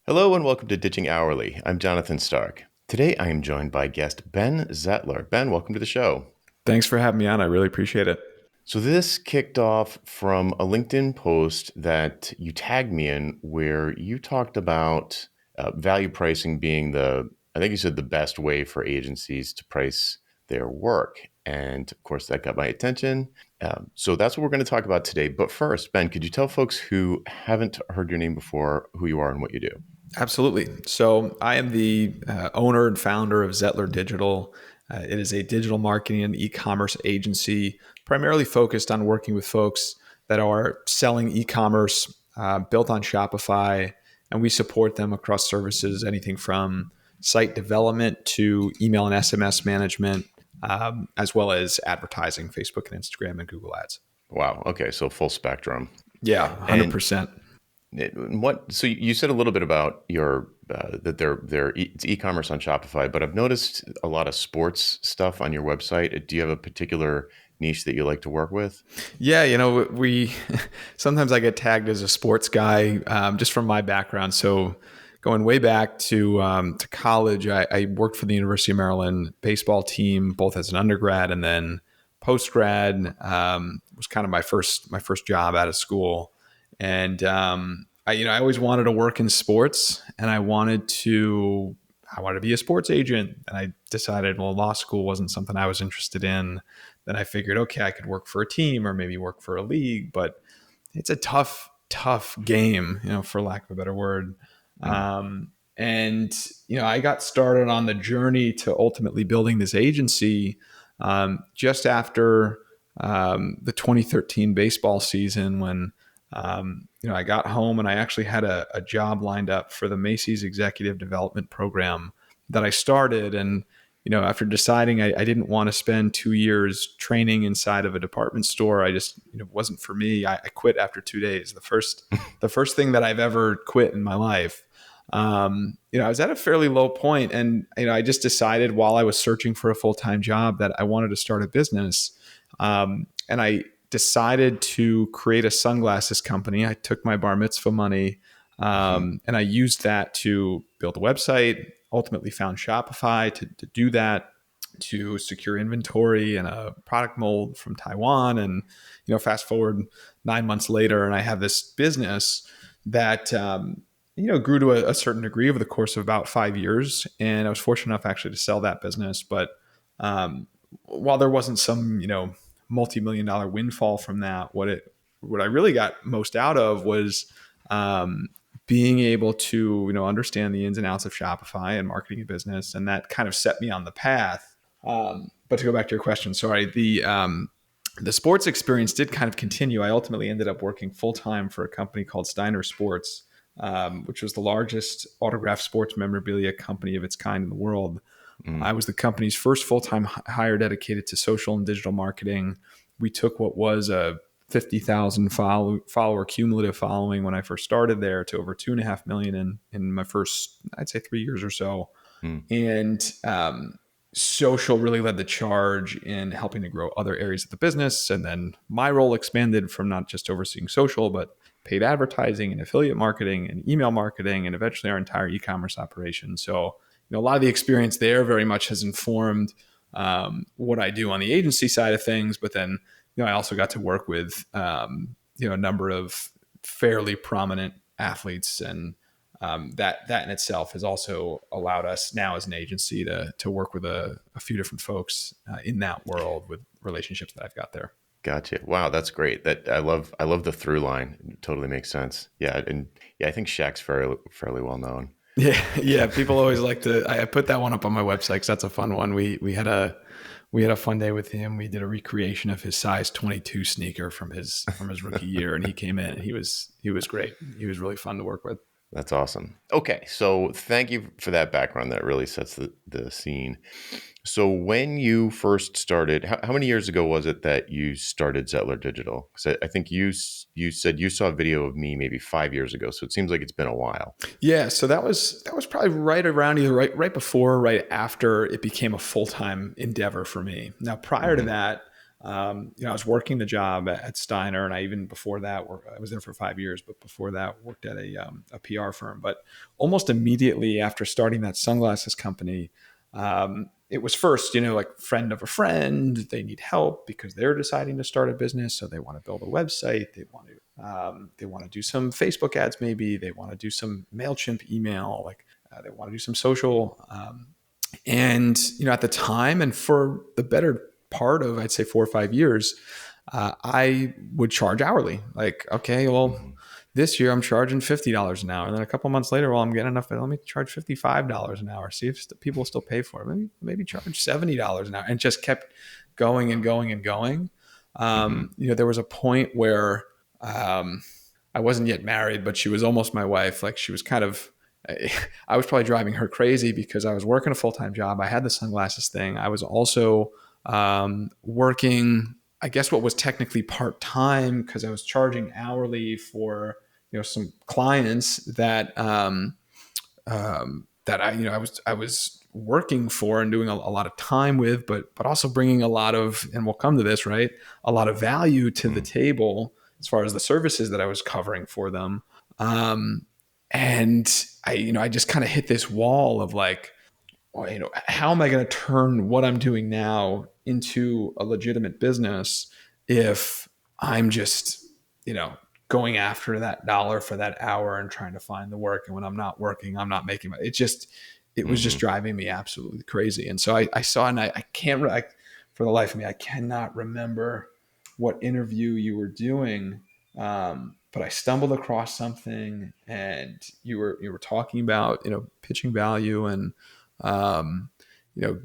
Hello and welcome to Ditching Hourly. I'm Jonathan Stark. Today I am joined by guest Ben Zettler. Ben, welcome to the show. Thanks for having me on. I really appreciate it. So this kicked off from a LinkedIn post that you tagged me in where you talked about value pricing being I think you said the best way for agencies to price their work. And of course, that got my attention. So that's what we're going to talk about today. But first, Ben, could you tell folks who haven't heard your name before who you are and what you do? Absolutely. So I am the owner and founder of Zettler Digital. It is a digital marketing and e-commerce agency primarily focused on working with folks that are selling e-commerce built on Shopify, and we support them across services, anything from site development to email and SMS management, as well as advertising, Facebook and Instagram and Google Ads. Wow. Okay. So full spectrum. Yeah, And 100%. So you said a little bit about your that it's e-commerce on Shopify, but I've noticed a lot of sports stuff on your website. Do you have a particular niche that you like to work with? Yeah, we sometimes I get tagged as a sports guy just from my background. So going way back to college, I worked for the University of Maryland baseball team, both as an undergrad and then post grad. Was kind of my first job out of school, and I always wanted to work in sports, and I wanted to be a sports agent. And I decided, well, law school wasn't something I was interested in. Then I figured, okay, I could work for a team or maybe work for a league, but it's a tough game, for lack of a better word. And I got started on the journey to ultimately building this agency just after the 2013 baseball season when I got home and I actually had a job lined up for the Macy's Executive Development Program that I started. And, after deciding I didn't want to spend 2 years training inside of a department store, I just, wasn't for me. I quit after 2 days. The first thing that I've ever quit in my life. I was at a fairly low point, and I just decided while I was searching for a full-time job that I wanted to start a business, and I decided to create a sunglasses company. I took my bar mitzvah money, and I used that to build a website. Ultimately, found Shopify to do that, to secure inventory and a product mold from Taiwan. And fast forward 9 months later, and I have this business that grew to a certain degree over the course of about 5 years. And I was fortunate enough actually to sell that business. But while there wasn't some, multi-million dollar windfall from that, what I really got most out of was being able to, understand the ins and outs of Shopify and marketing a business. And that kind of set me on the path. But to go back to your question, sorry, the sports experience did kind of continue. I ultimately ended up working full-time for a company called Steiner Sports, which was the largest autographed sports memorabilia company of its kind in the world. I was the company's first full-time hire dedicated to social and digital marketing. We took what was a 50,000 follower cumulative following when I first started there to over 2.5 million in my first, I'd say 3 years or so. And social really led the charge in helping to grow other areas of the business. And then my role expanded from not just overseeing social, but paid advertising and affiliate marketing and email marketing, and eventually our entire e-commerce operation. So, a lot of the experience there very much has informed what I do on the agency side of things. But then, I also got to work with, a number of fairly prominent athletes, and that in itself has also allowed us now as an agency to work with a few different folks in that world with relationships that I've got there. Gotcha. Wow, that's great. That I love the through line. It totally makes sense. Yeah, and I think Shaq's fairly well known. Yeah. People always like to. I put that one up on my website because that's a fun one. We had a fun day with him. We did a recreation of his size 22 sneaker from his rookie year, and he came in. And he was great. He was really fun to work with. That's awesome. Okay, so thank you for that background. That really sets the scene. So when you first started, how many years ago was it that you started Zettler Digital? Because I think you said you saw a video of me maybe 5 years ago. So it seems like it's been a while. Yeah, so that was probably right around either right before or right after it became a full-time endeavor for me. Now, prior to that, I was working the job at Steiner, and I even before that, I was there for 5 years, but before that, worked at a PR firm. But almost immediately after starting that sunglasses company, it was first, like friend of a friend. They need help because they're deciding to start a business, so they want to build a website. They want to do some Facebook ads, maybe they want to do some Mailchimp email, like they want to do some social. And at the time, and for the better part of, I'd say, 4 or 5 years, I would charge hourly. Like, okay, well, Hmm. this year I'm charging $50 an hour, and then a couple months later, well, I'm getting enough. Let me charge $55 an hour. See if people still pay for it. Maybe charge $70 an hour, and just kept going and going and going. Hmm. There was a point where I wasn't yet married, but she was almost my wife. Like, she was kind of, I was probably driving her crazy because I was working a full-time job. I had the sunglasses thing. I was also working, I guess, what was technically part-time, because I was charging hourly for, some clients that I was working for and doing a lot of time with, but also bringing a lot of, and we'll come to this, right, a lot of value to the Hmm. table as far as the services that I was covering for them. Um, and I just kind of hit this wall of like, well, how am I going to turn what I'm doing now into a legitimate business if I'm just, you know, going after that dollar for that hour and trying to find the work. And when I'm not working, I'm not making it. It was just Hmm. driving me absolutely crazy. And so I saw, and I can't, for the life of me, I cannot remember what interview you were doing. But I stumbled across something, and you were talking about, pitching value, and um,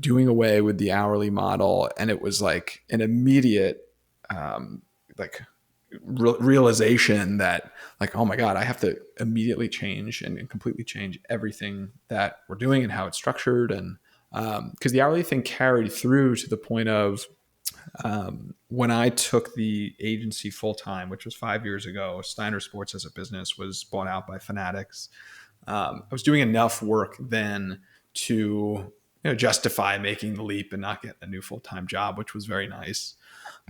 doing away with the hourly model. And it was like an immediate, like realization that, like, oh my God, I have to immediately change and completely change everything that we're doing and how it's structured. And because the hourly thing carried through to the point of, when I took the agency full time, which was 5 years ago, Steiner Sports as a business was bought out by Fanatics. I was doing enough work then to, justify making the leap and not get a new full time job, which was very nice.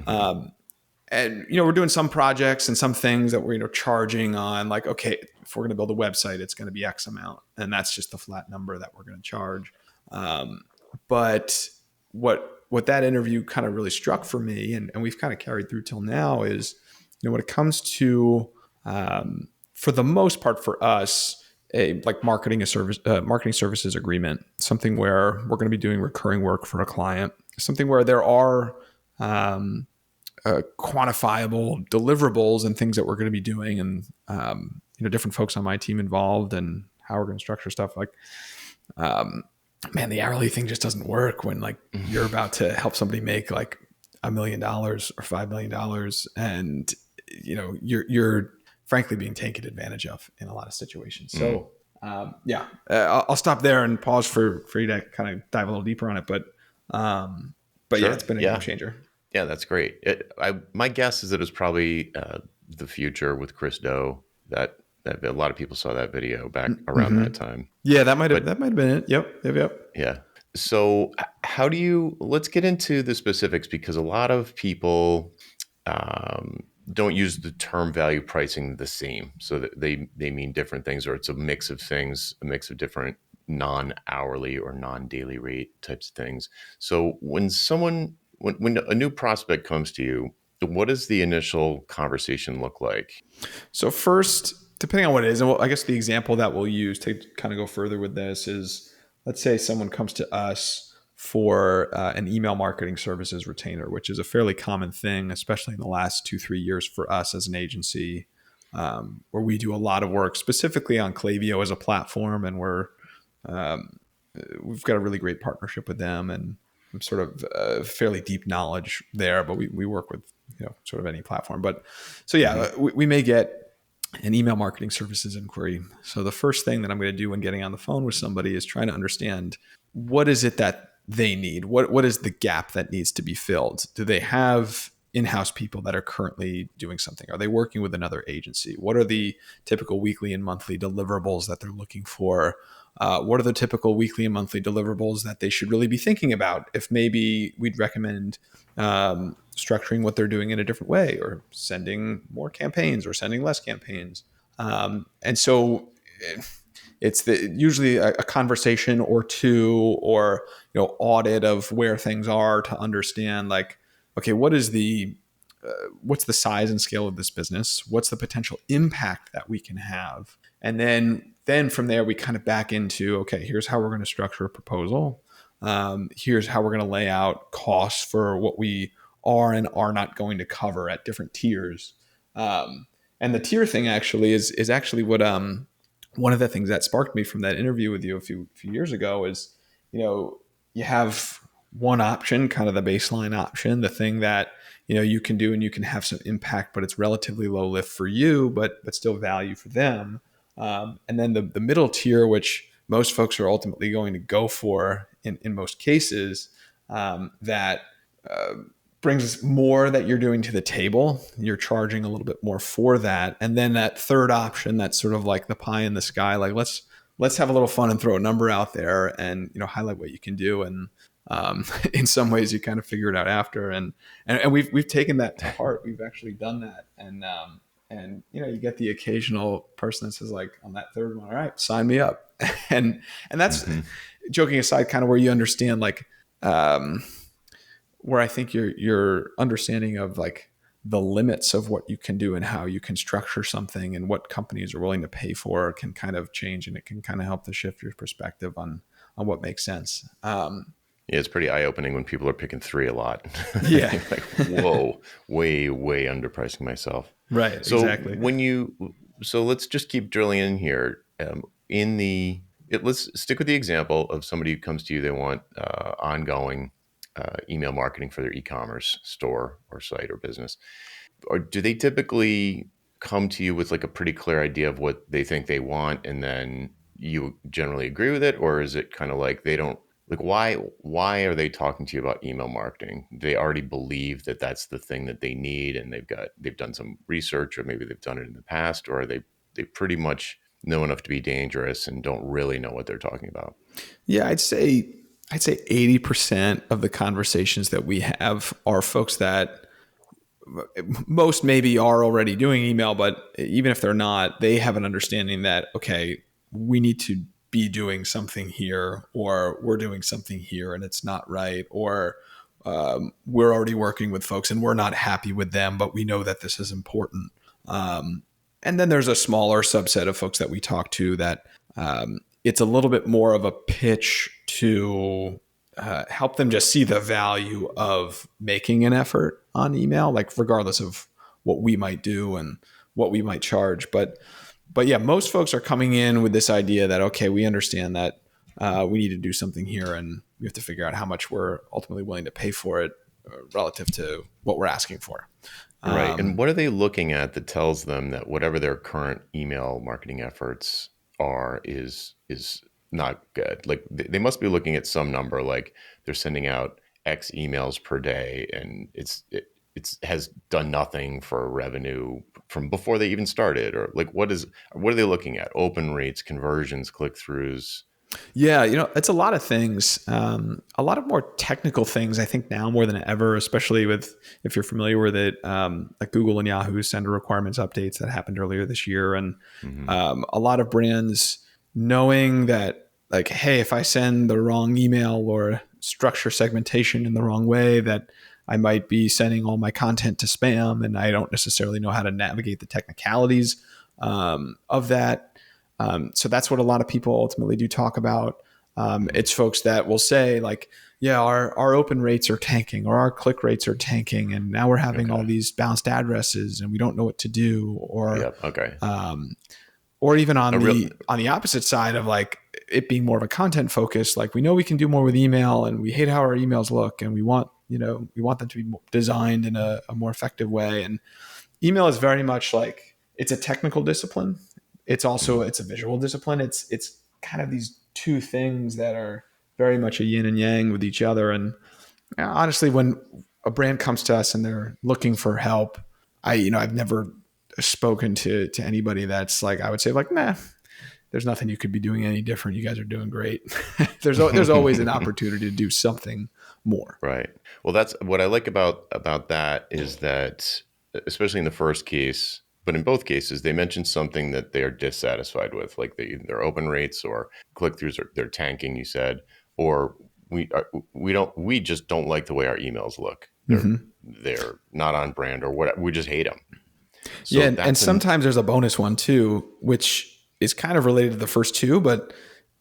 Hmm. Um, and we're doing some projects and some things that we're charging on, like, okay, if we're going to build a website, it's going to be X amount, and that's just the flat number that we're going to charge. um, but what that interview kind of really struck for me, and we've kind of carried through till now, is, when it comes to, for the most part for us, a like marketing services agreement, something where we're going to be doing recurring work for a client, something where there are quantifiable deliverables and things that we're going to be doing, and different folks on my team involved, and how we're going to structure stuff. Like, um, man, the hourly thing just doesn't work when, like, you're about to help somebody make like $1 million or $5 million, and you're frankly being taken advantage of in a lot of situations. Mm. So yeah, I'll stop there and pause for you to kind of dive a little deeper on it. But yeah, it's Sure. been a game Yeah. changer. Yeah, that's great. My guess is that it was probably the future with Chris Doe. That a lot of people saw that video back around Mm-hmm. that time. Yeah, that might have But that might have been it. Yep, yep, yep. yeah. So how do you? Let's get into the specifics, because a lot of people um, don't use the term value pricing the same. So that they mean different things, or it's a mix of things, a mix of different non-hourly or non-daily rate types of things. So when a new prospect comes to you, what does the initial conversation look like? So first, depending on what it is, and I guess the example that we'll use to kind of go further with this is, let's say someone comes to us for an email marketing services retainer, which is a fairly common thing, especially in the last 2-3 years for us as an agency, where we do a lot of work specifically on Klaviyo as a platform, and um, we've got a really great partnership with them, and sort of fairly deep knowledge there. But we work with, sort of any platform. But so Hmm. yeah, we may get an email marketing services inquiry. So the first thing that I'm going to do when getting on the phone with somebody is trying to understand, what is it that they need? What is the gap that needs to be filled? Do they have in-house people that are currently doing something? Are they working with another agency? What are the typical weekly and monthly deliverables that they're looking for? What are the typical weekly and monthly deliverables that they should really be thinking about? If maybe we'd recommend structuring what they're doing in a different way, or sending more campaigns or sending less campaigns. And so it's usually a conversation or two, or audit of where things are, to understand, like, okay, what's the size and scale of this business? What's the potential impact that we can have? And then from there, we kind of back into, okay, here's how we're going to structure a proposal. Here's how we're going to lay out costs for what we are and are not going to cover at different tiers. And the tier thing actually is actually what one of the things that sparked me from that interview with you a few years ago is, you have one option, kind of the baseline option, the thing that you can do and you can have some impact, but it's relatively low lift for you, but still value for them. And then the middle tier, which most folks are ultimately going to go for in most cases, that brings more that you're doing to the table. You're charging a little bit more for that. And then that third option, that's sort of like the pie in the sky, like let's have a little fun and throw a number out there and highlight what you can do. And in some ways you kind of figure it out after. And we've taken that to heart. We've actually done that. And you get the occasional person that says, like, on that third one, all right, sign me up. and that's joking aside, kind of where you understand, like, where I think your understanding of, like, the limits of what you can do and how you can structure something and what companies are willing to pay for can kind of change, and it can kind of help to shift your perspective on what makes sense. Yeah, it's pretty eye-opening when people are picking 3 a lot. Yeah. Like, whoa, way underpricing myself. Right. So Exactly. so let's just keep drilling in here. Let's stick with the example of somebody who comes to you. They want ongoing email marketing for their e-commerce store or site or business. Or do they typically come to you with, like, a pretty clear idea of what they think they want, and then you generally agree with it? Or is it kind of like they don't, like, why are they talking to you about email marketing? They already believe that that's the thing that they need, and they've done some research, or maybe they've done it in the past, or they pretty much know enough to be dangerous and don't really know what they're talking about? Yeah, I'd say 80% of the conversations that we have are folks that most maybe are already doing email, but even if they're not, they have an understanding that, okay, we need to be doing something here, or we're doing something here and it's not right, or we're already working with folks and we're not happy with them, but we know that this is important. And then there's a smaller subset of folks that we talk to that it's a little bit more of a pitch to help them just see the value of making an effort on email, like, regardless of what we might do and what we might charge. But yeah, most folks are coming in with this idea that, okay, we understand that we need to do something here, and we have to figure out how much we're ultimately willing to pay for it relative to what we're asking for. Right. And what are they looking at that tells them that whatever their current email marketing efforts are is not good? Like, they must be looking at some number, like they're sending out X emails per day, and it has done nothing for revenue from before they even started. Or, like, what are they looking at? Open rates, conversions, click-throughs? Yeah, it's a lot of things, a lot of more technical things, I think, now more than ever, especially with, if you're familiar with it, like Google and Yahoo sender requirements updates that happened earlier this year. And a lot of brands knowing that, like, hey, if I send the wrong email or structure segmentation in the wrong way, that I might be sending all my content to spam, and I don't necessarily know how to navigate the technicalities of that. So that's what a lot of people ultimately do talk about. It's folks that will say, like, yeah, our open rates are tanking, or our click rates are tanking, and now we're having all these bounced addresses and we don't know what to do. Or, Yep. Okay. or even on the opposite side of, like, it being more of a content focus, like, we know we can do more with email and we hate how our emails look, and we want them to be designed in a more effective way. And email is very much like, it's a technical discipline. It's also, it's a visual discipline. It's kind of these two things that are very much a yin and yang with each other. And honestly, when a brand comes to us and they're looking for help, I've never spoken to anybody that's like, I would say, like, nah, there's nothing you could be doing any different. You guys are doing great. There's always an opportunity to do something more. Right. Well, that's what I like about that is that, especially in the first case, but in both cases, they mentioned something that they are dissatisfied with, like their open rates or click throughs, or they're tanking. You said, or we just don't like the way our emails look. They're not on brand or what. We just hate them. Yeah, So and that's an sometimes there's a bonus one too, which is kind of related to the first two, but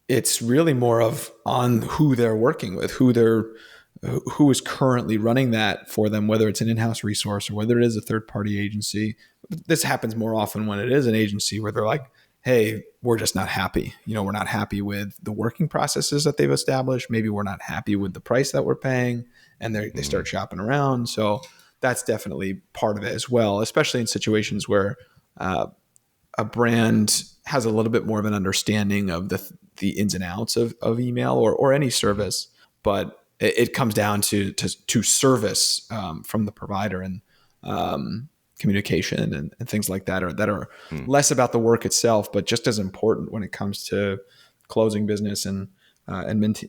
it's really more of on who they're working with, who is currently running that for them, whether it's an in-house resource or whether it is a third-party agency. This happens more often when it is an agency where they're like, hey, we're just not happy. We're not happy with the working processes that they've established. Maybe we're not happy with the price that we're paying, and they start shopping around. So that's definitely part of it as well, especially in situations where a brand has a little bit more of an understanding of the ins and outs of email or any service, but it comes down to service from the provider and communication and things like that are less about the work itself, but just as important when it comes to closing business and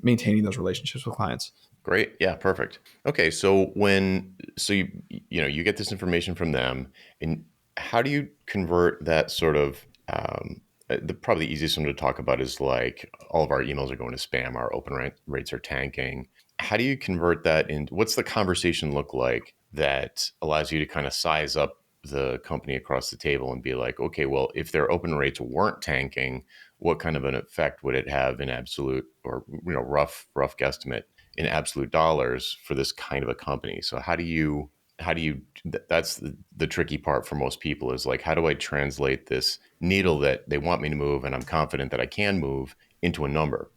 maintaining those relationships with clients. Great. Yeah, perfect. Okay, so you get this information from them, and how do you convert that sort of probably the easiest one to talk about is like all of our emails are going to spam, our rates are tanking. How do you convert that into what's the conversation look like that allows you to kind of size up the company across the table and be like, okay, well, if their open rates weren't tanking, what kind of an effect would it have in absolute or rough guesstimate in absolute dollars for this kind of a company? So that's the tricky part for most people is like, how do I translate this needle that they want me to move and I'm confident that I can move into a number?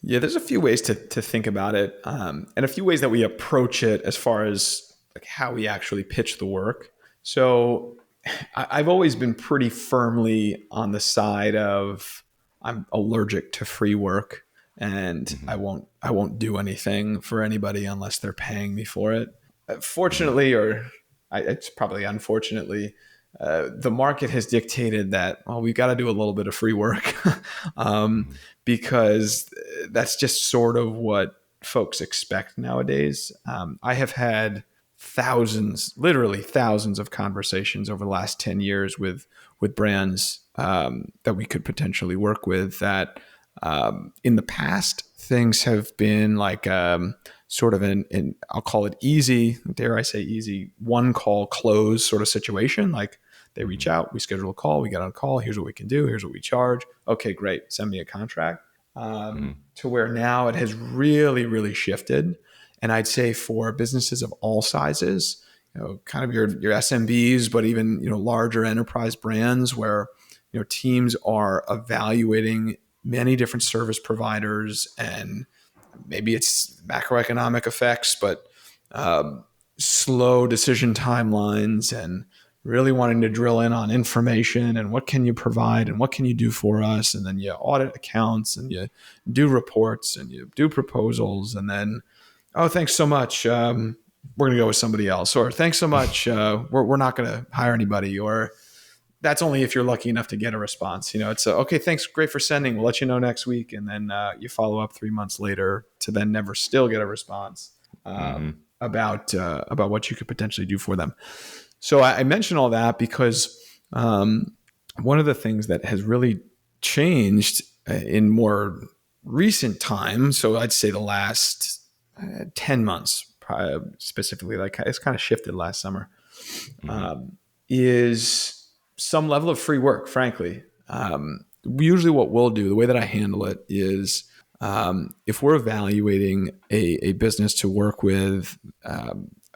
Yeah, there's a few ways to think about it, and a few ways that we approach it as far as like how we actually pitch the work. So I've always been pretty firmly on the side of I'm allergic to free work, and Mm-hmm. I won't do anything for anybody unless they're paying me for it. Mm-hmm. Fortunately, it's probably unfortunately, the market has dictated that, well, we've got to do a little bit of free work um, Mm-hmm. because that's just sort of what folks expect nowadays. I have had literally thousands of conversations over the last 10 years with brands that we could potentially work with that in the past, things have been like sort of an I'll call it easy, dare I say easy, one call close sort of situation. Like they reach out, we schedule a call, we get on a call, here's what we can do, here's what we charge. Okay, great, send me a contract. Mm-hmm. To where now it has really, really shifted. And I'd say for businesses of all sizes, kind of your SMBs, but even, larger enterprise brands where, teams are evaluating many different service providers, and maybe it's macroeconomic effects, but slow decision timelines and really wanting to drill in on information and what can you provide and what can you do for us. And then you audit accounts and you do reports and you do proposals. And then, oh, thanks so much. We're going to go with somebody else. Or thanks so much. We're not going to hire anybody. Or that's only if you're lucky enough to get a response. It's okay, thanks, great for sending. We'll let you know next week. And then you follow up 3 months later to then never still get a response Mm-hmm. about what you could potentially do for them. So I mention all that because one of the things that has really changed in more recent times, so I'd say the last 10 months, specifically, like it's kind of shifted last summer, Mm-hmm. is some level of free work, frankly. Usually what we'll do, the way that I handle it is if we're evaluating a business to work with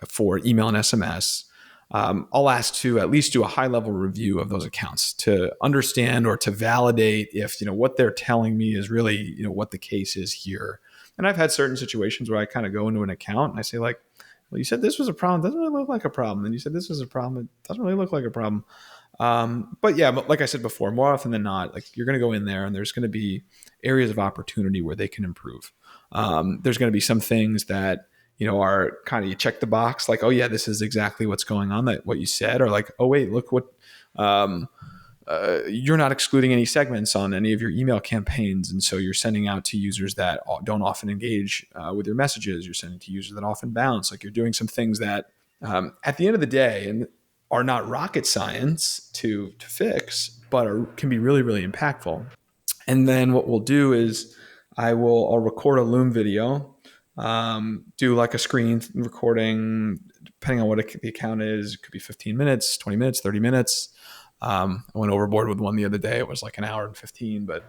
for email and SMS, I'll ask to at least do a high level review of those accounts to understand or to validate if what they're telling me is really what the case is here. And I've had certain situations where I kind of go into an account and I say like, well, you said this was a problem, doesn't really look like a problem, and you said this was a problem, it doesn't really look like a problem. But yeah, like I said before, more often than not, like you're going to go in there and there's going to be areas of opportunity where they can improve. There's going to be some things that are kind of, you check the box, like, oh yeah, this is exactly what's going on, that what you said, or like, oh wait, look what you're not excluding any segments on any of your email campaigns. And so you're sending out to users that don't often engage with your messages. You're sending to users that often bounce. Like you're doing some things that at the end of the day and are not rocket science to fix, but can be really, really impactful. And then what we'll do is I'll record a Loom video, do like a screen recording, depending on what the account is. It could be 15 minutes, 20 minutes, 30 minutes. I went overboard with one the other day. It was like an hour and 15, but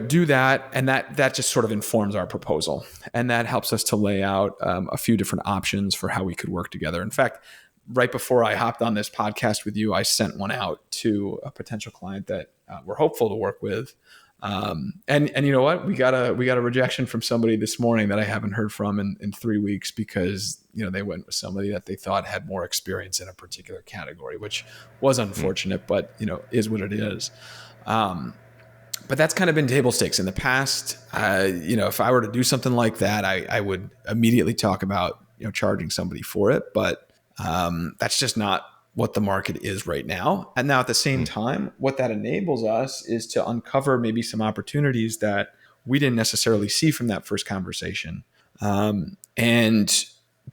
do that. And that just sort of informs our proposal. And that helps us to lay out a few different options for how we could work together. In fact, right before I hopped on this podcast with you, I sent one out to a potential client that we're hopeful to work with. And you know what? We got a rejection from somebody this morning that I haven't heard from in 3 weeks because, they went with somebody that they thought had more experience in a particular category, which was unfortunate, but is what it is. But that's kind of been table stakes in the past. If I were to do something like that, I would immediately talk about, charging somebody for it, but that's just not what the market is right now. And now at the same time, what that enables us is to uncover maybe some opportunities that we didn't necessarily see from that first conversation. And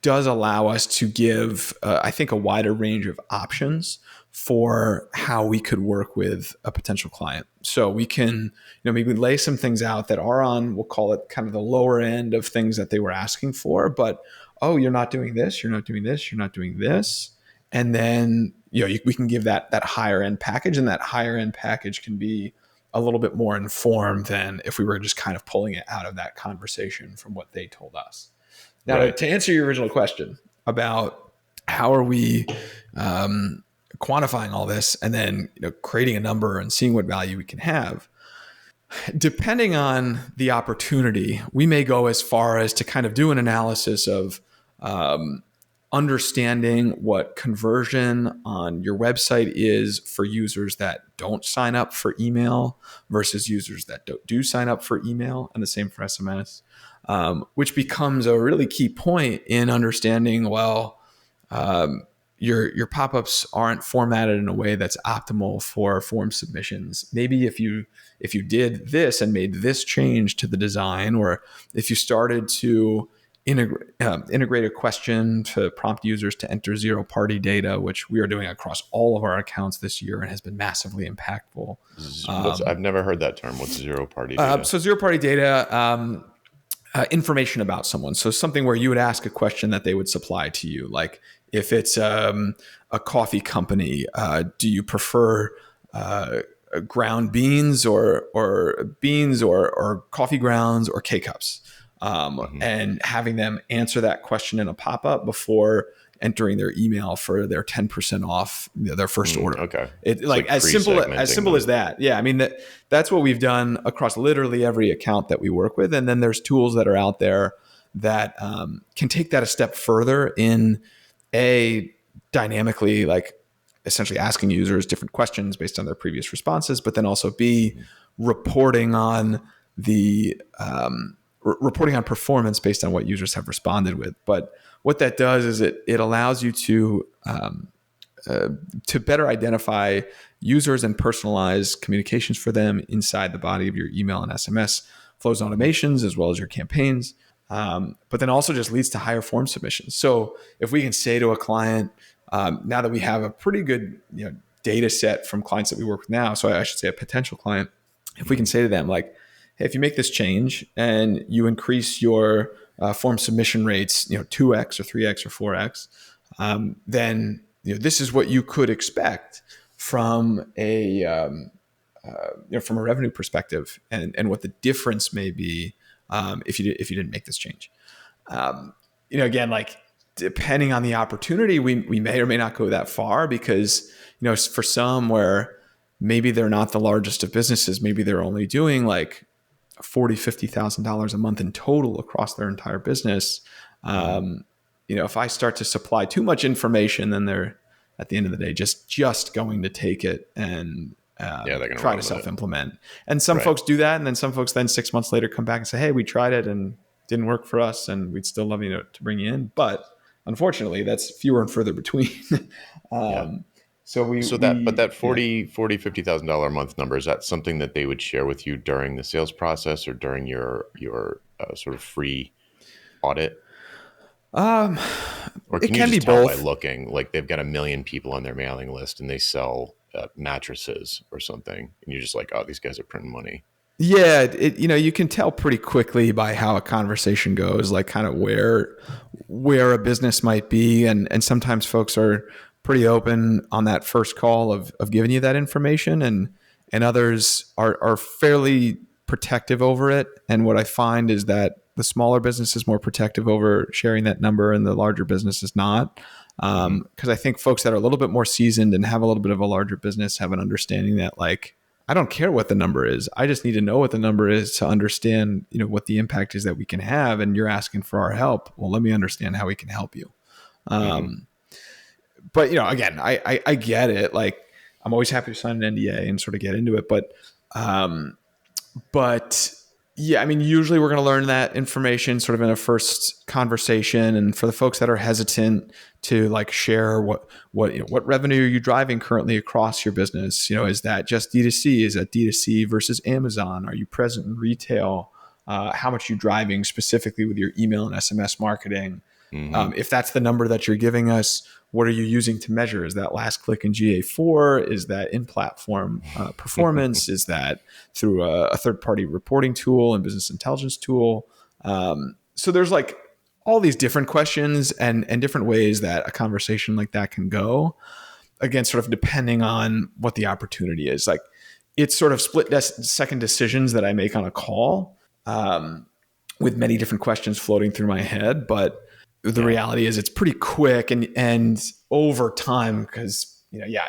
does allow us to give, I think, a wider range of options for how we could work with a potential client. So we can, maybe lay some things out that are on, we'll call it kind of the lower end of things that they were asking for, but, oh, you're not doing this, you're not doing this, you're not doing this. And then, we can give that higher end package, and that higher end package can be a little bit more informed than if we were just kind of pulling it out of that conversation from what they told us. Now, Right. to answer your original question about how are we quantifying all this and then creating a number and seeing what value we can have, depending on the opportunity, we may go as far as to kind of do an analysis of understanding what conversion on your website is for users that don't sign up for email versus users that do sign up for email, and the same for SMS, which becomes a really key point in understanding, your pop-ups aren't formatted in a way that's optimal for form submissions. Maybe if you did this and made this change to the design, or if you started to integrate a question to prompt users to enter zero-party data, which we are doing across all of our accounts this year and has been massively impactful. I've never heard that term. What's zero-party data? So zero-party data, information about someone. So something where you would ask a question that they would supply to you. Like if it's a coffee company, do you prefer ground beans or beans or coffee grounds or K-cups? And having them answer that question in a pop-up before entering their email for their 10% off their first order. Okay. It's like as simple as that. Yeah. I mean, that's what we've done across literally every account that we work with. And then there's tools that are out there that can take that a step further in dynamically, like essentially asking users different questions based on their previous responses, but then also reporting on reporting on performance based on what users have responded with. But what that does is it allows you to better identify users and personalize communications for them inside the body of your email and SMS flows and automations, as well as your campaigns. But then also just leads to higher form submissions. So if we can say to a client, now that we have a pretty good data set from clients that we work with now, so I should say a potential client, if we can say to them like, hey, if you make this change and you increase your form submission rates, 2x or 3x or 4x, then this is what you could expect from a revenue perspective, and what the difference may be if you didn't make this change. Again, like depending on the opportunity, we may or may not go that far because for some where maybe they're not the largest of businesses, maybe they're only doing like $40,000-$50,000 a month in total across their entire business. If I start to supply too much information, then they're at the end of the day just going to take it and try to self-implement. And some folks do that, and then some folks then 6 months later come back and say, "Hey, we tried it and didn't work for us, and we'd still love to bring you in." But unfortunately, that's fewer and further between. So So that yeah. 50,000 dollar a month number, is that something that they would share with you during the sales process or during your sort of free audit? Um, Or it can you can be just tell by both. looking, like they've got a million people on their mailing list and they sell mattresses or something, and you're just like, oh, these guys are printing money. Yeah, you can tell pretty quickly by how a conversation goes, like kind of where a business might be, and sometimes folks are pretty open on that first call of giving you that information, and others are fairly protective over it. And what I find is that the smaller business is more protective over sharing that number, and the larger business is not. Hmm. Because I think folks that are a little bit more seasoned and have a little bit of a larger business have an understanding that, like, I don't care what the number is. I just need to know what the number is to understand, what the impact is that we can have. And you're asking for our help. Well, let me understand how we can help you. Hmm. Um, but again, I get it. Like, I'm always happy to sign an NDA and sort of get into it. Um, but yeah, I mean, usually we're going to learn that information sort of in a first conversation. And for the folks that are hesitant to like share what revenue are you driving currently across your business? Is that just D2C? Is that D2C versus Amazon? Are you present in retail? How much are you driving specifically with your email and SMS marketing? Hmm. If that's the number that you're giving us, what are you using to measure? Is that last click in GA4? Is that in-platform performance? Is that through a third-party reporting tool and business intelligence tool? So there's like all these different questions and different ways that a conversation like that can go. Again, sort of depending on what the opportunity is. Like, it's sort of second decisions that I make on a call, with many different questions floating through my head. But the Yeah. reality is it's pretty quick, and over time, because yeah,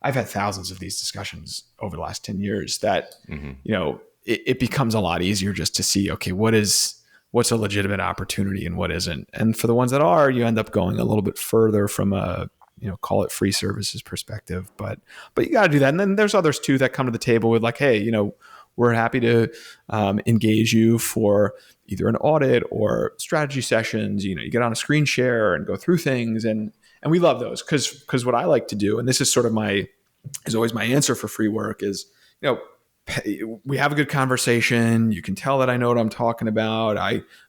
I've had thousands of these discussions over the last 10 years, that Hmm. it becomes a lot easier just to see, okay, what's a legitimate opportunity and what isn't. And for the ones that are, you end up going a little bit further from a call it free services perspective. But you got to do that. And then there's others too that come to the table with like, hey, we're happy to engage you for either an audit or strategy sessions. You get on a screen share and go through things, and we love those because what I like to do, and this is sort of is always my answer for free work, is we have a good conversation. You can tell that I know what I'm talking about.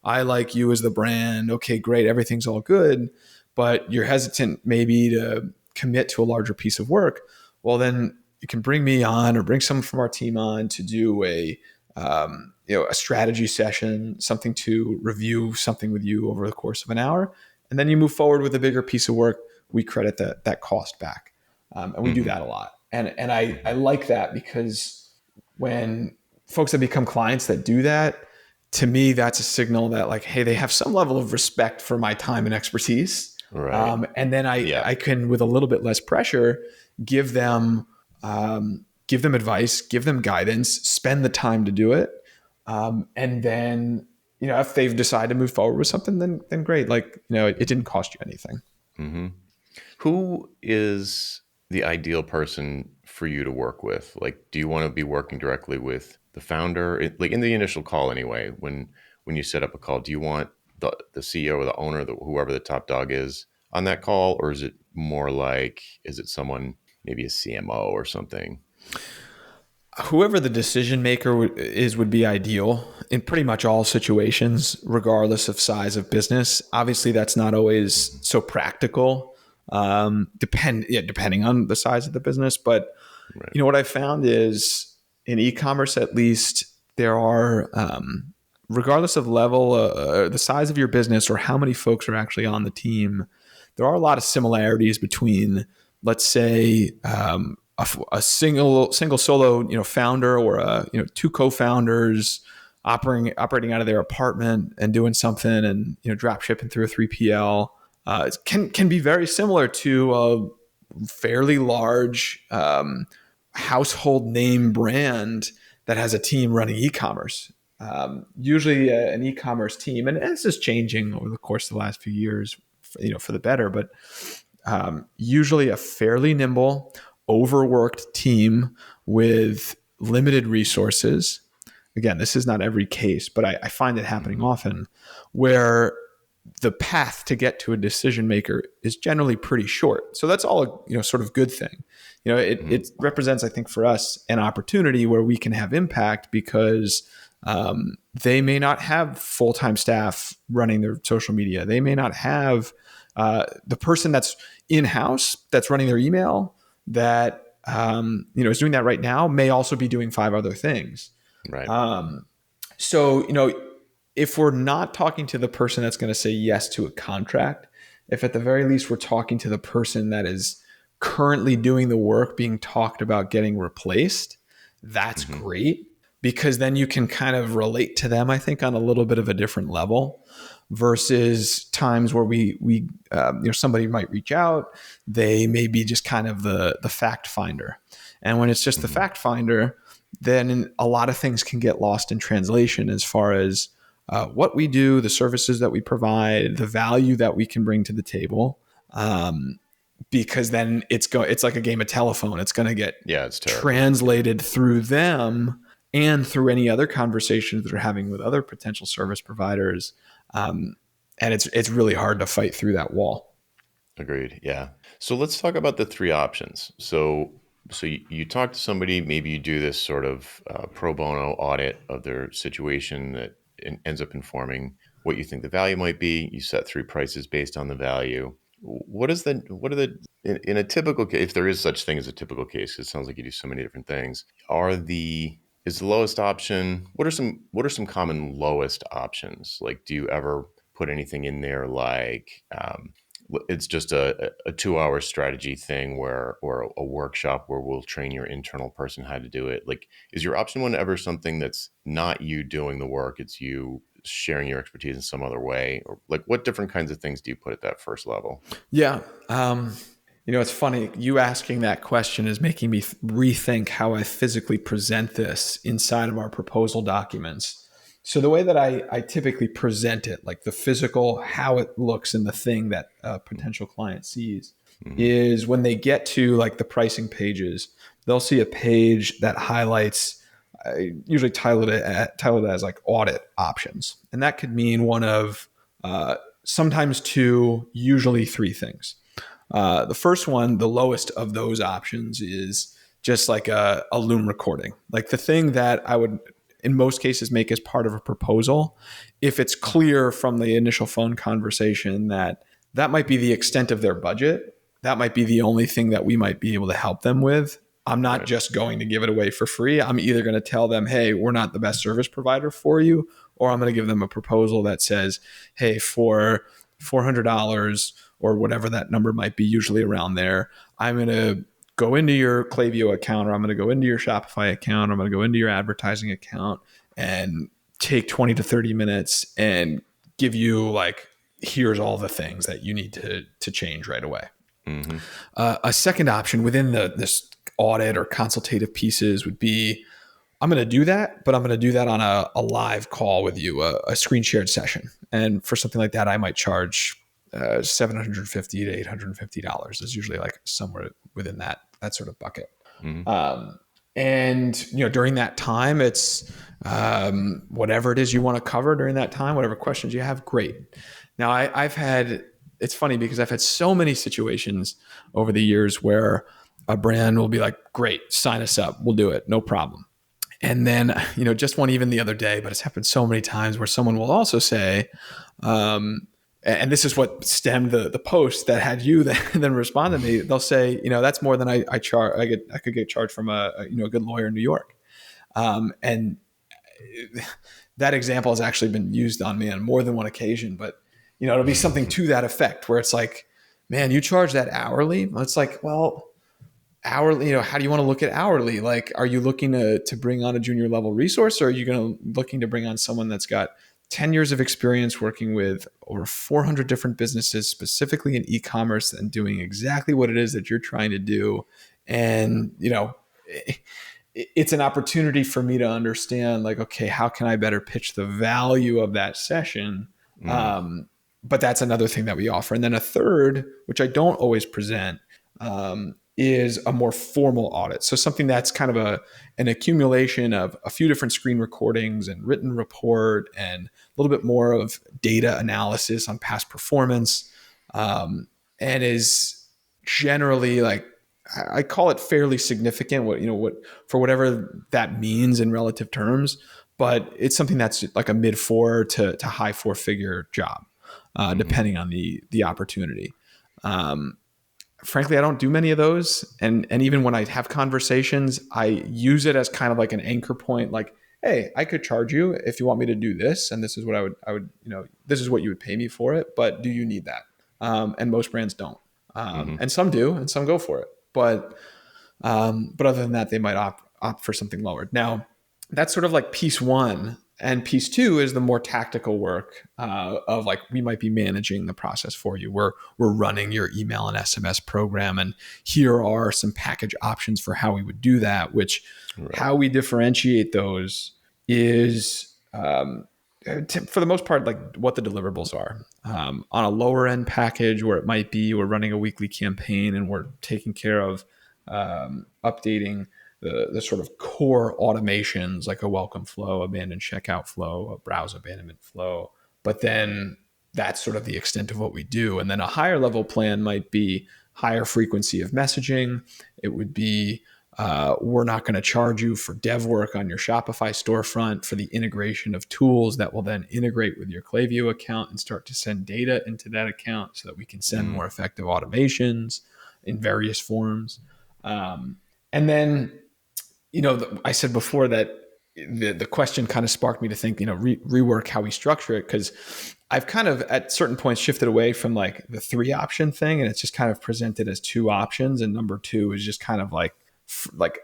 I like you as the brand. Okay, great. Everything's all good, but you're hesitant maybe to commit to a larger piece of work. Well, then you can bring me on or bring someone from our team on to do a strategy session, something to review something with you over the course of an hour, and then you move forward with a bigger piece of work. We credit that cost back, and we do Hmm. that a lot. And I like that because when folks that become clients that do that, to me, that's a signal that, like, hey, they have some level of respect for my time and expertise. Right. And then Yeah. I can, with a little bit less pressure, give them advice, give them guidance, spend the time to do it. And then, if they've decided to move forward with something, then great. Like, it didn't cost you anything. Hmm. Who is the ideal person for you to work with? Like, do you want to be working directly with the founder? Like in the initial call, anyway, when you set up a call, do you want the CEO or the owner, whoever the top dog is, on that call, or is it more like, is it someone, maybe a CMO or something? Whoever the decision maker would be ideal in pretty much all situations, regardless of size of business. Obviously, that's not always so practical, depending on the size of the business. But Right. what I found is, in e-commerce, at least, there are, regardless of level, the size of your business, or how many folks are actually on the team, there are a lot of similarities between, let's say, a single solo founder, or two co-founders operating out of their apartment and doing something, and drop shipping through a 3PL. It can be very similar to a fairly large household name brand that has a team running e-commerce. Usually an e-commerce team, and this is changing over the course of the last few years, for the better, but usually a fairly nimble, overworked team with limited resources. Again, this is not every case, but I find it happening Hmm. often, where the path to get to a decision maker is generally pretty short. So that's all a sort of good thing. It represents, I think, for us an opportunity where we can have impact because they may not have full-time staff running their social media. They may not have the person that's in-house that's running their email that is doing that right now may also be doing 5 other things. Right. So, if we're not talking to the person that's going to say yes to a contract, if at the very least we're talking to the person that is currently doing the work being talked about getting replaced, that's great, because then you can kind of relate to them, I think, on a little bit of a different level versus times where we somebody might reach out, they may be just kind of the fact finder. And when it's just the fact finder, then a lot of things can get lost in translation as far as what we do, the services that we provide, the value that we can bring to the table. Because then it's like a game of telephone. It's going to get it's translated through them and through any other conversations that they're having with other potential service providers. And it's really hard to fight through that wall. Agreed. Yeah. So let's talk about the 3 options. So you talk to somebody, maybe you do this sort of pro bono audit of their situation that ends up informing what you think the value might be. You set 3 prices based on the value. What are the in a typical case, if there is such thing as a typical case, it sounds like you do so many different things. Is the lowest option? What are some common lowest options? Like, do you ever put anything in there like it's just a 2-hour strategy thing or a workshop where we'll train your internal person how to do it? Like, is your option 1 ever something that's not you doing the work, it's you sharing your expertise in some other way? Or like, what different kinds of things do you put at that first level? Yeah. It's funny. You asking that question is making me rethink how I physically present this inside of our proposal documents. So the way that I typically present it, like the physical, how it looks in the thing that a potential client sees, is when they get to like the pricing pages, they'll see a page that highlights, I usually title it as like audit options. And that could mean one of sometimes 2, usually 3 things. The first one, the lowest of those options, is just like a Loom recording, like the thing that I would in most cases make as part of a proposal. If it's clear from the initial phone conversation that might be the extent of their budget, that might be the only thing that we might be able to help them with, I'm not just going to give it away for free. I'm either going to tell them, hey, we're not the best service provider for you, or I'm going to give them a proposal that says, hey, for $400 or whatever that number might be, usually around there, I'm going to go into your Klaviyo account, or I'm going to go into your Shopify account, or I'm going to go into your advertising account and take 20 to 30 minutes and give you like, here's all the things that you need to change right away. A second option within this audit or consultative pieces would be, I'm going to do that, but I'm going to do that on a live call with you, a screen shared session. And for something like that, I might charge $750 to $850 is usually like somewhere within that sort of bucket. And during that time, it's whatever it is you want to cover during that time, whatever questions you have, great. Now it's funny because I've had so many situations over the years where a brand will be like, great, sign us up, we'll do it, no problem. And then, just one even the other day, but it's happened so many times where someone will also say, and this is what stemmed the post that had you then respond to me. They'll say, that's more than I charge. I could get charged from a good lawyer in New York. And that example has actually been used on me on more than one occasion, but it'll be something to that effect where it's like, man, you charge that hourly? It's like, well, hourly, how do you want to look at hourly? Like, are you looking to bring on a junior level resource, or are you looking to bring on someone that's got 10 years of experience working with over 400 different businesses, specifically in e-commerce, and doing exactly what it is that you're trying to do? And, it's an opportunity for me to understand, like, okay, how can I better pitch the value of that session? But that's another thing that we offer. And then a third, which I don't always present, is a more formal audit. So something that's kind of an accumulation of a few different screen recordings and written report and a little bit more of data analysis on past performance, and is generally like, I call it fairly significant. What for whatever that means in relative terms, but it's something that's like a mid four to high four figure job, Hmm. depending on the opportunity. Um, Frankly, I don't do many of those. And even when I have conversations, I use it as kind of like an anchor point, like, hey, I could charge you if you want me to do this, and this is what I would, this is what you would pay me for it. But do you need that? And most brands don't. Hmm. And some do, and some go for it. But other than that, they might opt for something lower. Now, that's sort of like piece one. And piece two is the more tactical work of like, we might be managing the process for you. We're running your email and SMS program, and here are some package options for how we would do that. Which, Right. how we differentiate those is, for the most part, like what the deliverables are. On a lower end package, where it might be we're running a weekly campaign and we're taking care of updating the sort of core automations like a welcome flow, abandoned checkout flow, a browse abandonment flow. But then that's sort of the extent of what we do. And then a higher level plan might be higher frequency of messaging. It would be we're not going to charge you for dev work on your Shopify storefront for the integration of tools that will then integrate with your Klaviyo account and start to send data into that account so that we can send Mm. more effective automations in various forms. And then, I said before that the question kind of sparked me to think, rework how we structure it, because I've kind of at certain points shifted away from like the three option thing, and it's just kind of presented as two options, and number two is just kind of like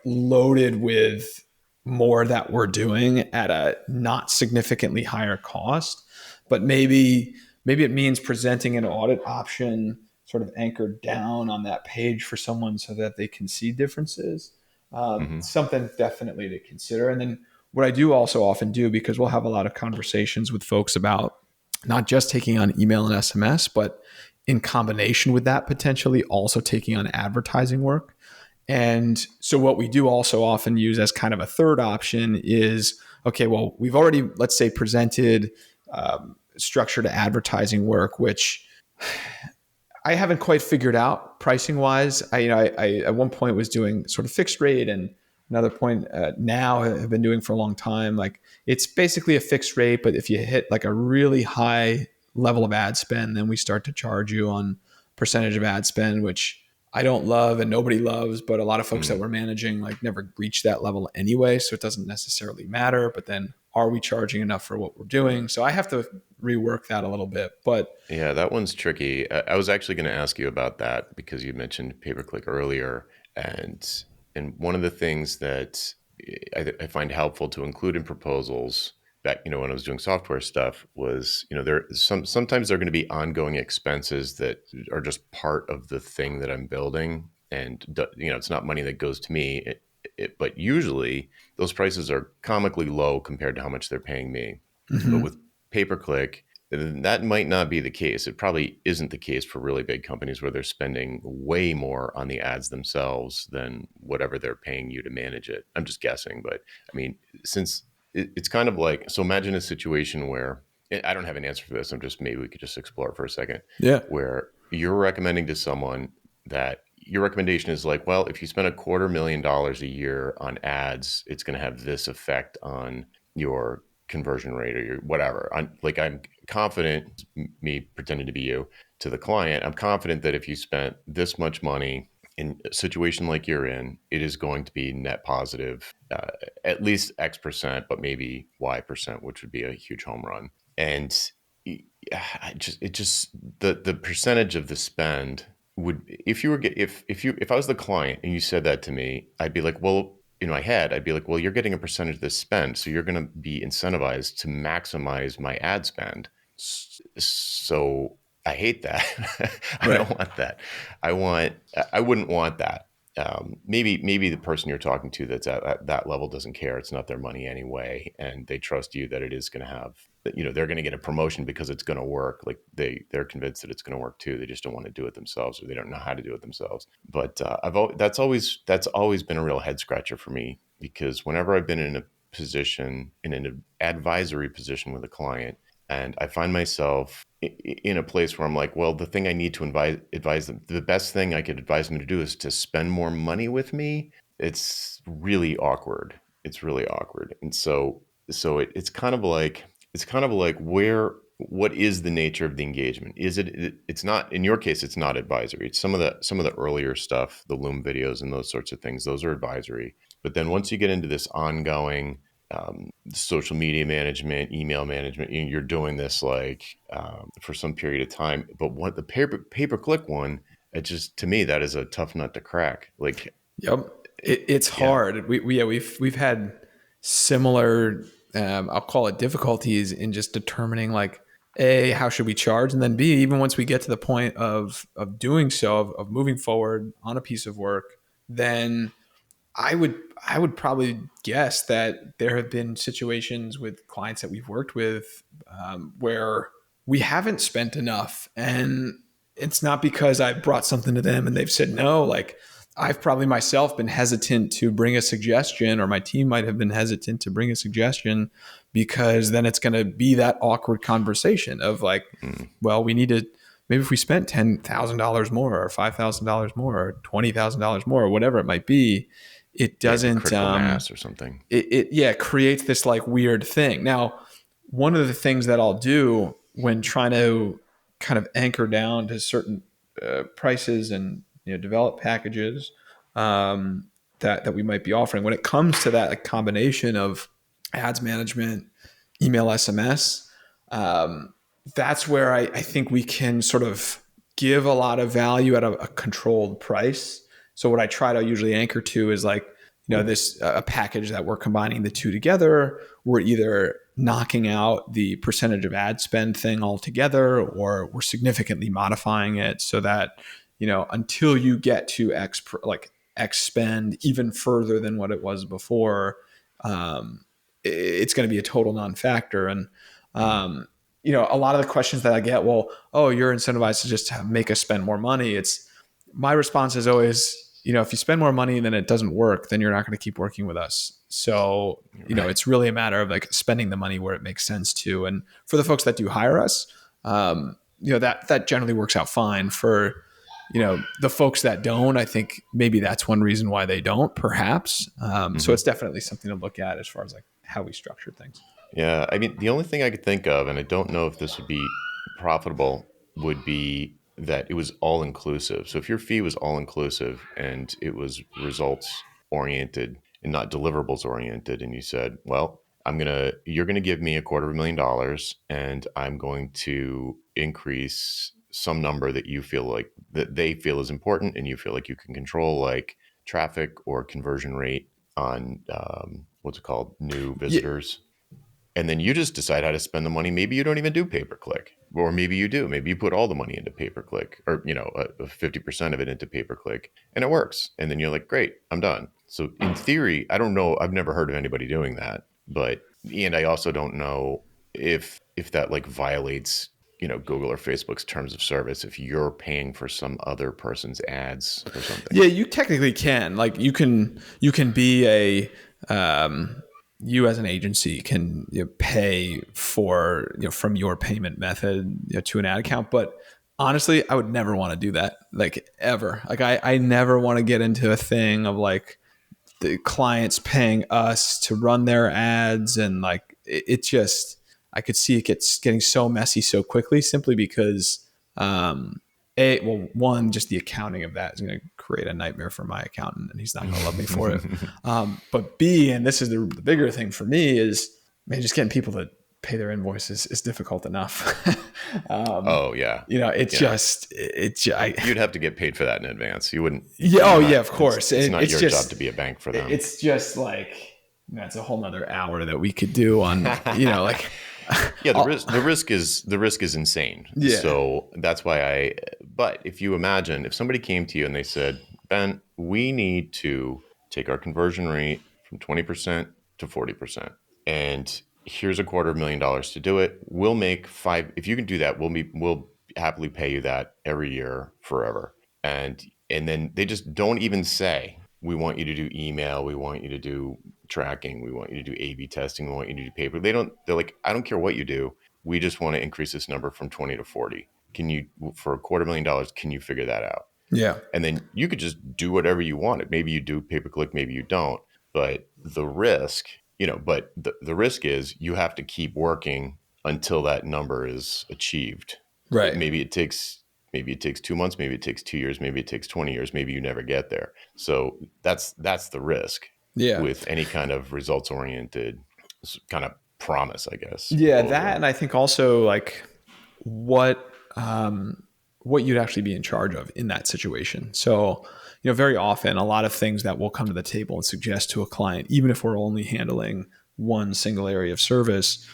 loaded with more that we're doing at a not significantly higher cost. But maybe it means presenting an audit option sort of anchored down on that page for someone so that they can see differences. Hmm. Something definitely to consider. And then what I do also often do, because we'll have a lot of conversations with folks about not just taking on email and SMS, but in combination with that, potentially also taking on advertising work. And so what we do also often use as kind of a third option is, okay, well, we've already, let's say, presented structured advertising work, which I haven't quite figured out pricing wise. I at one point was doing sort of fixed rate, and another point now have been doing for a long time. Like, it's basically a fixed rate, but if you hit like a really high level of ad spend, then we start to charge you on percentage of ad spend, which I don't love and nobody loves, but a lot of folks that Mm. we're managing like never reach that level anyway, so it doesn't necessarily matter. But then, are we charging enough for what we're doing? So I have to rework that a little bit, but Yeah, that one's tricky. I was actually going to ask you about that because you mentioned pay per click earlier, and one of the things that I find helpful to include in proposals back, when I was doing software stuff was, sometimes there are going to be ongoing expenses that are just part of the thing that I'm building, and it's not money that goes to me. But usually those prices are comically low compared to how much they're paying me. But mhm. with pay per click, that might not be the case. It probably isn't the case for really big companies where they're spending way more on the ads themselves than whatever they're paying you to manage it. I'm just guessing, but I mean, since it's kind of like, so imagine a situation where I don't have an answer for this. I'm just, maybe we could just explore it for a second, Yeah. where you're recommending to someone that your recommendation is like, well, if you spend $250,000 a year on ads, it's going to have this effect on your conversion rate or your whatever. I'm confident, me pretending to be you to the client, I'm confident that if you spent this much money in a situation like you're in, it is going to be net positive, at least X percent, but maybe Y percent, which would be a huge home run. And it just the percentage of the spend would, if you were if I was the client and you said that to me, I'd be like, well, in my head, I'd be like, well, you're getting a percentage of this spend, so you're going to be incentivized to maximize my ad spend. So I hate that. I Right. don't want that. I wouldn't want that. maybe the person you're talking to that's at that level doesn't care. It's not their money anyway, and they trust you that it is going to have, they're going to get a promotion because it's going to work. Like they're convinced that it's going to work too. They just don't want to do it themselves, or they don't know how to do it themselves. But that's always been a real head scratcher for me, because whenever I've been in a position, in an advisory position with a client, and I find myself in a place where I'm like, well, the thing I need to advise them, the best thing I could advise them to do is to spend more money with me. It's really awkward. It's really awkward. And it's kind of like, what is the nature of the engagement? It's not, in your case, it's not advisory. It's some of the earlier stuff, the Loom videos and those sorts of things. Those are advisory. But then once you get into this ongoing social media management, email management, you're doing this like for some period of time. But what the pay-per-click one, it just, to me, that is a tough nut to crack. Like, Yep. It's yeah, hard. We've had similar, I'll call it difficulties in just determining like, A, how should we charge? And then B, even once we get to the point of doing so, of moving forward on a piece of work, then I would I would probably guess that there have been situations with clients that we've worked with where we haven't spent enough, and it's not because I brought something to them and they've said no. Like I've probably myself been hesitant to bring a suggestion, or my team might have been hesitant to bring a suggestion because then it's going to be that awkward conversation of like, mm, well, we need to maybe if we spent $10,000 more or $5,000 more or $20,000 more or whatever it might be, it yeah, the doesn't critical mass or something. it creates this like weird thing. Now, one of the things that I'll do when trying to kind of anchor down to certain prices and develop packages that we might be offering when it comes to that like, combination of ads management, email, SMS. That's where I think we can sort of give a lot of value at a controlled price. So what I try to usually anchor to is like, this a package that we're combining the two together. We're either knocking out the percentage of ad spend thing altogether, or we're significantly modifying it so that, until you get to X spend even further than what it was before, it's going to be a total non-factor. And, Mm, a lot of the questions that I get, well, oh, you're incentivized to just make us spend more money. It's my response is always, if you spend more money and then it doesn't work, then you're not going to keep working with us. So, right. it's really a matter of like spending the money where it makes sense to. And for the folks that do hire us, that generally works out fine. For, the folks that don't, I think maybe that's one reason why they don't, perhaps. So Mm-hmm. it's definitely something to look at as far as like how we structure things. Yeah, I mean, the only thing I could think of, and I don't know if this would be profitable, would be that it was all inclusive. So if your fee was all inclusive and it was results oriented and not deliverables oriented, and you said, well, you're gonna give me $250,000, and I'm going to increase some number that you feel like that they feel is important, and you feel like you can control, like traffic or conversion rate on what's it called, new Yeah, visitors, and then you just decide how to spend the money. Maybe you don't even do pay per click, or maybe you do. Maybe you put all the money into pay per click, or 50% of it into pay per click, and it works. And then you're like, great, I'm done. So in theory, I don't know. I've never heard of anybody doing that, and I also don't know if that like violates Google or Facebook's terms of service if you're paying for some other person's ads or something. yeah, you technically can. Like you can be you as an agency can pay for from your payment method to an ad account, but honestly I would never want to do that, like ever. Like I never want to get into a thing of like the clients paying us to run their ads, and like it just I could see it getting so messy so quickly, simply because one, just the accounting of that is going to create a nightmare for my accountant, and he's not going to love me for it. But B, and this is the bigger thing for me, is man, just getting people to pay their invoices is difficult enough. um, Oh yeah, it's yeah. just I, You'd have to get paid for that in advance. You wouldn't. yeah, oh You're yeah, not. of course. It's not It's your job to just be a bank for them. it's just like that's a whole nother hour that we could do on like Yeah, the I'll- risk the risk is insane. yeah. So that's why I. But if you imagine if somebody came to you and they said, Ben, we need to take our conversion rate from 20% to 40%. And here's $250,000 to do it. We'll make five. If you can do that, we'll happily pay you that every year forever. And then they just don't even say, we want you to do email, we want you to do tracking, we want you to do A/B testing, we want you to do paper. They're like, I don't care what you do. We just want to increase this number from 20 to 40. Can you, for $250,000, can you figure that out? Yeah. And then you could just do whatever you wanted. Maybe you do pay per click, maybe you don't. But the risk, the risk is you have to keep working until that number is achieved. Right. Maybe it takes 2 months, maybe it takes 2 years, maybe it takes 20 years, maybe you never get there. So that's the risk Yeah. with any kind of results oriented kind of promise, I guess, with Yeah. all of That, them. and I think also like what, what you'd actually be in charge of in that situation. So, very often a lot of things that we'll come to the table and suggest to a client, even if we're only handling one single area of service,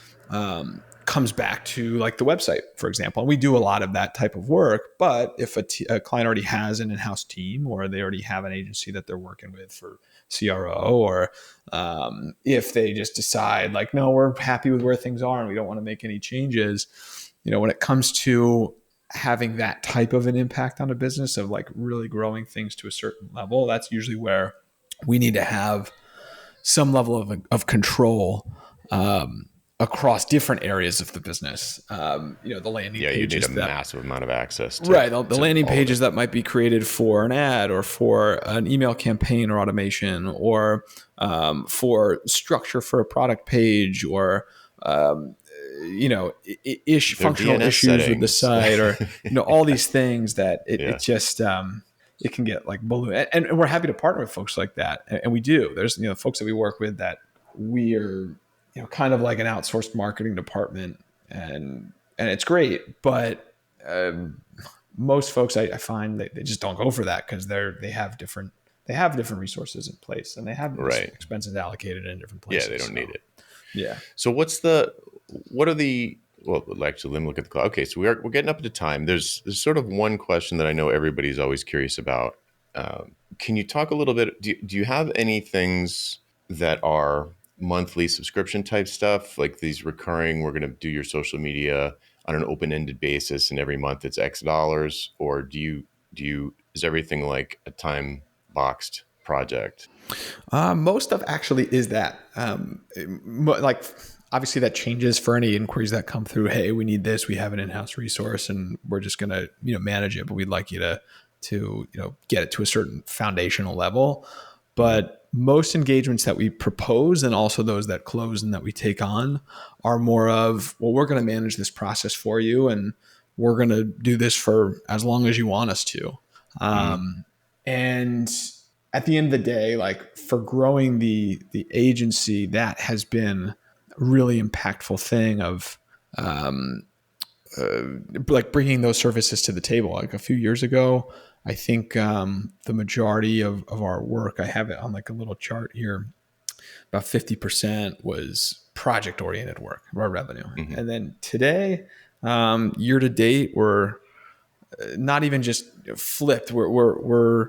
comes back to like the website, for example. And we do a lot of that type of work. But if a client already has an in-house team, or they already have an agency that they're working with for CRO, or if they just decide like, no, we're happy with where things are and we don't want to make any changes, when it comes to having that type of an impact on a business of like really growing things to a certain level, that's usually where we need to have some level of control across different areas of the business. The landing Yeah, you need pages a that, massive amount of access right, the to landing all of pages it. that might be created for an ad or for an email campaign or automation, or for structure for a product page, or Their functional DNS issues with the settings. site, or all these things that it Yeah. just it can get like balloon. And we're happy to partner with folks like that, and we do. There's folks that we work with that we are kind of like an outsourced marketing department, and it's great, but most folks I find that they just don't go for that because they have different resources in place, and they have Right. expenses allocated in different Yeah, they places. don't need So it. yeah. So what are the, well, actually, let me look at the clock. Okay, so we're getting up to time. There's sort of one question that I know everybody's always curious about. Can you talk a little bit? Do you have any things that are monthly subscription type stuff, like these recurring? We're going to do your social media on an open ended basis, and every month it's X dollars, or do you is everything like a time boxed project? Most of actually is that. Like obviously that changes for any inquiries that come through. Hey, we need this. We have an in-house resource, and we're just gonna manage it. But we'd like you to get it to a certain foundational level. Hmm. But most engagements that we propose, and also those that close and that we take on, are more of, well, we're going to manage this process for you, and we're going to do this for as long as you want us to. Hmm. And at the end of the day, like for growing the agency, that has been a really impactful thing of like bringing those services to the table. Like a few years ago, I think the majority of our work, I have it on like a little chart here, about 50% was project oriented work of our revenue. Hmm. And then today, year to date, we're not even just flipped. We're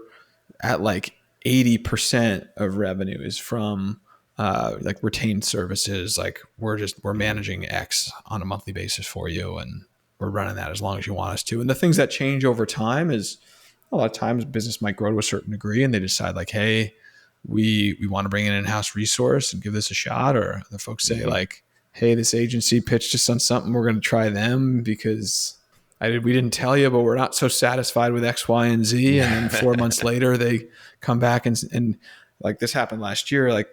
at like 80% of revenue is from like retained services. Like we're Hmm. managing X on a monthly basis for you, and we're running that as long as you want us to. And the things that change over time is a lot of times business might grow to a certain degree and they decide like, hey, we want to bring in an in-house resource and give this a shot. Or the folks say Hmm. like, hey, this agency pitched us on something, we're going to try them because we didn't tell you, but we're not so satisfied with X, Y, and Z. And then 4 months later, they come back and like this happened last year. Like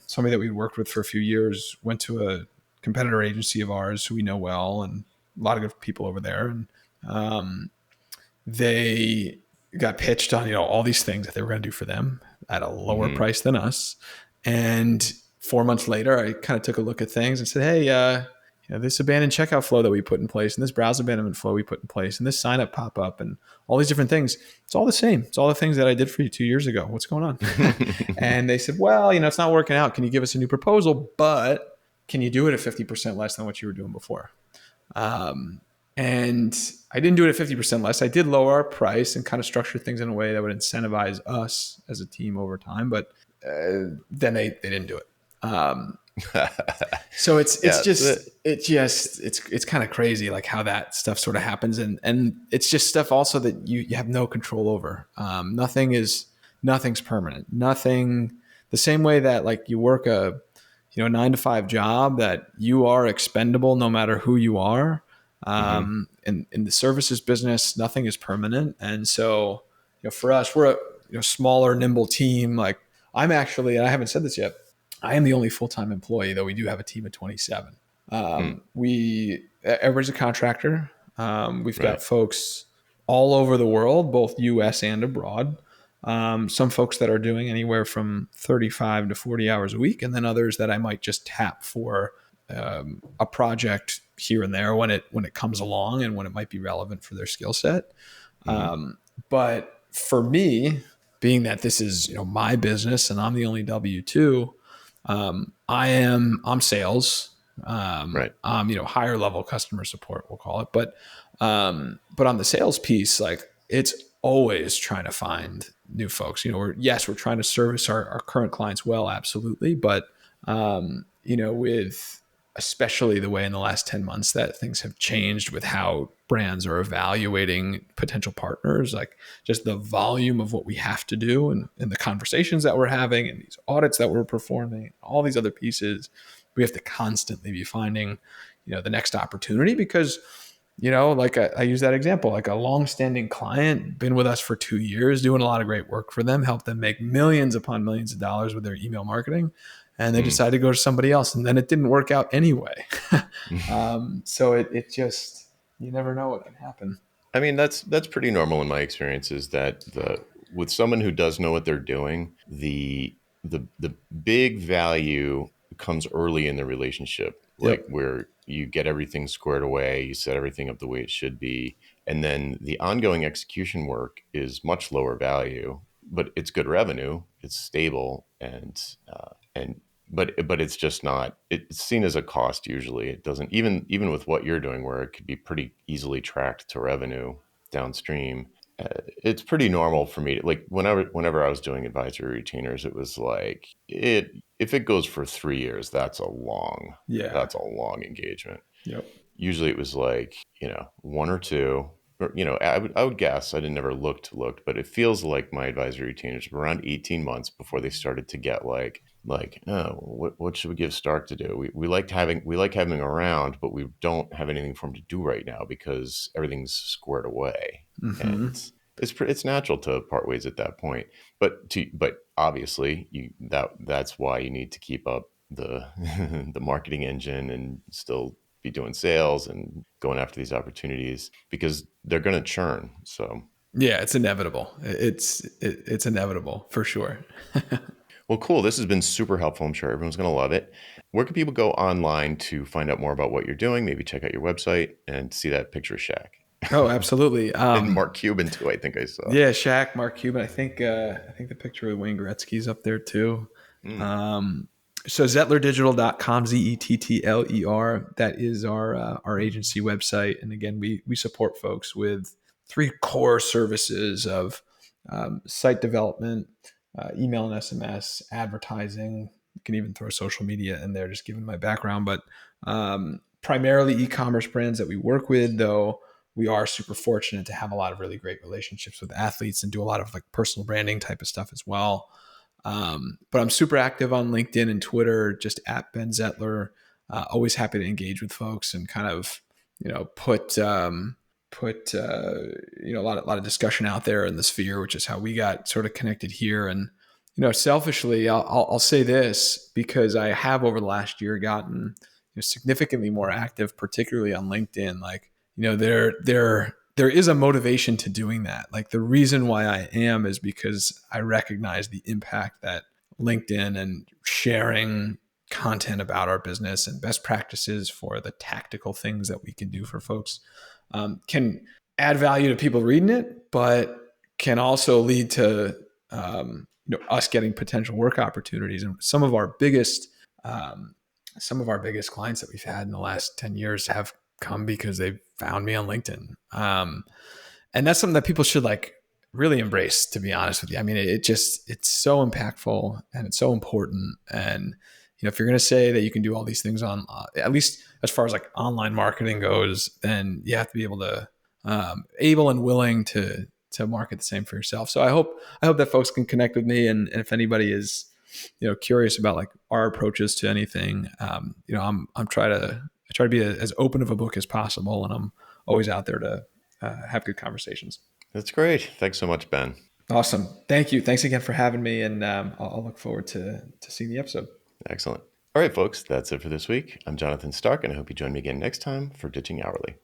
somebody that we worked with for a few years went to a competitor agency of ours who we know well, and a lot of good people over there. And they got pitched on all these things that they were going to do for them at a lower Hmm. price than us. And 4 months later, I kind of took a look at things and said, hey, this abandoned checkout flow that we put in place, and this browse abandonment flow we put in place, and this sign up pop up, and all these different things, it's all the same. It's all the things that I did for you 2 years ago. What's going on? And they said, well, it's not working out. Can you give us a new proposal? But can you do it at 50% less than what you were doing before? And I didn't do it at 50% less. I did lower our price and kind of structure things in a way that would incentivize us as a team over time. But then they didn't do it. So Yeah. it's kind of crazy like how that stuff sort of happens, and it's just stuff also that you have no control over. Nothing's permanent. Nothing the same way that like you work a 9 to 5 job that you are expendable no matter who you are. Hmm. In the services business, nothing is permanent, and so for us, we're a smaller, nimble team. Like I'm actually, and I haven't said this yet, I am the only full time employee, though we do have a team of 27. Mm, Everybody's a contractor. We've got right. folks all over the world, both U.S. and abroad. Some folks that are doing anywhere from 35 to 40 hours a week, and then others that I might just tap for a project here and there when it comes along and when it might be relevant for their skill set. Hmm. But for me, being that this is my business and I'm the only W-2, I'm sales. Right. I'm higher level customer support, we'll call it. But on the sales piece, like it's always trying to find new folks. We're trying to service our current clients well, absolutely. But with especially the way in the last 10 months that things have changed with how brands are evaluating potential partners, like just the volume of what we have to do and the conversations that we're having and these audits that we're performing, all these other pieces, we have to constantly be finding, the next opportunity because, like I use that example, like a longstanding client, been with us for 2 years, doing a lot of great work for them, helped them make millions upon millions of dollars with their email marketing. And they Mm. decided to go to somebody else. And then it didn't work out anyway. So it just, you never know what can happen. I mean, that's pretty normal in my experience. Is that the with someone who does know what they're doing, the big value comes early in the relationship, like Yep. where you get everything squared away, you set everything up the way it should be, and then the ongoing execution work is much lower value, but it's good revenue, it's stable, and but it's just not, it's seen as a cost. Usually it doesn't, even with what you're doing where it could be pretty easily tracked to revenue downstream. It's pretty normal for me to, like, whenever I was doing advisory retainers, it was like, it if it goes for 3 years, Yeah. that's a long engagement. Yep. Usually it was like, one or two, or, I would guess, I didn't never look, but it feels like my advisory retainers were around 18 months before they started to get like, oh, what should we give Stark to do? We like having him around, but we don't have anything for him to do right now because everything's squared away. Mm-hmm. And it's natural to part ways at that point. But obviously that's why you need to keep up the the marketing engine and still be doing sales and going after these opportunities because they're going to churn. So, Yeah, it's inevitable. It's inevitable for sure. well, cool. This has been super helpful. I'm sure everyone's going to love it. Where can people go online to find out more about what you're doing? Maybe check out your website and see that picture of Shaq Oh, absolutely. and Mark Cuban too. I think I saw. Yeah, Shaq, Mark Cuban. I think the picture of Wayne Gretzky's up there too. Mm, Um, so ZettlerDigital.com, Zettler, that is our agency website. And again, we support folks with three core services of site development, email and SMS, advertising. You can even throw social media in there, just given my background. But primarily e-commerce brands that we work with, though we are super fortunate to have a lot of really great relationships with athletes and do a lot of like personal branding type of stuff as well. But I'm super active on LinkedIn and Twitter, just at Ben Zettler. Always happy to engage with folks and kind of, put a lot of discussion out there in the sphere, which is how we got sort of connected here. And selfishly, I'll say this because I have over the last year gotten significantly more active, particularly on LinkedIn. Like there is a motivation to doing that. Like the reason why I am is because I recognize the impact that LinkedIn and sharing content about our business and best practices for the tactical things that we can do for folks can add value to people reading it, but can also lead to us getting potential work opportunities. And some of our biggest clients that we've had in the last 10 years have come because they found me on LinkedIn. And that's something that people should like really embrace, to be honest with you. I mean, it's so impactful and it's so important. And, if you're going to say that you can do all these things on, at least as far as like online marketing goes, then you have to be able and willing to market the same for yourself. So I hope that folks can connect with me. And if anybody is, curious about like our approaches to anything, I try to be as open of a book as possible. And I'm always out there to have good conversations. That's great. Thanks so much, Ben. Awesome. Thank you. Thanks again for having me. And I'll look forward to seeing the episode. Excellent. All right, folks, that's it for this week. I'm Jonathan Stark, and I hope you join me again next time for Ditching Hourly.